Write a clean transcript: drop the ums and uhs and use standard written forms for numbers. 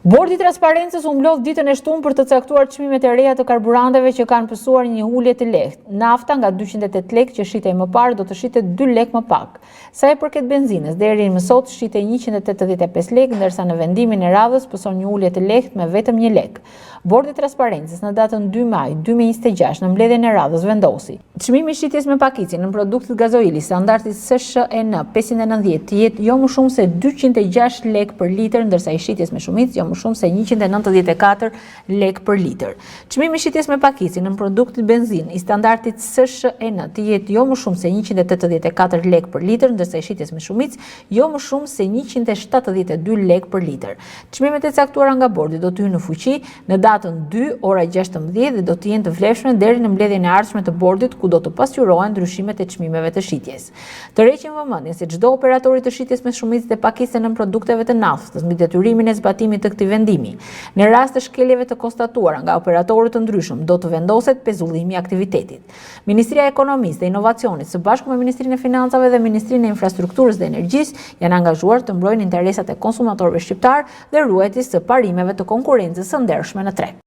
Bordi i Transparencës u mblodh ditën e shtunë për të caktuar çmimet e reja të karburanteve që kanë pësuar një ulje të lehtë. Nafta nga 208 lekë që shitej më parë do të shitet 2 lekë më pak. Sa i përket benzinës, deri më sot shitej 185 lekë, ndërsa në vendimin e radhës pëson një ulje të lehtë me vetëm 1 lekë. Bordi i Transparencës në datën 2 maj 2026 në mbledhjen e radhës vendosi çmimi i shitjes me pakicë në produktet gazoili standardi SSHN 590 të jetë jo më shumë se 206 lekë për litër, ndërsa i shitjes me shumicë jo më shumë se 194 lekë për litër. Çmimi i shitjes me pakicë në produktet benzinë i standardit SSHN të jetë jo më shumë se 184 lekë për litër, ndërsa i shitjes me shumicë jo më shumë se 172 lekë për litër. Çmimet e caktuara nga bordi do të hyjnë në fuqi në datën 2 ora 16 dhe do të jenë të vlefshme deri në mbledhjen e ardhshme të bordit, ku do të pasqyrohen ndryshimet e çmimeve të shitjes. Të reqim vëmendjen se çdo operatori të shitjes me shumicë dhe pakicë në produkteve të naftës mbi detyrimin e zbatimit të këtij vendimi. Në rast të shkeljeve të konstatuara nga operatorë të ndryshëm, do të vendoset pezullimi i aktivitetit. Ministria e Ekonomisë dhe Inovacionit së bashku me Ministrinë e Financave dhe Ministrinë e Infrastrukturës dhe Energjisë janë angazhuar të mbrojnë interesat e konsumatorëve shqiptar dhe ruajtjes së parimeve të konkurrencës së ndershme në treg.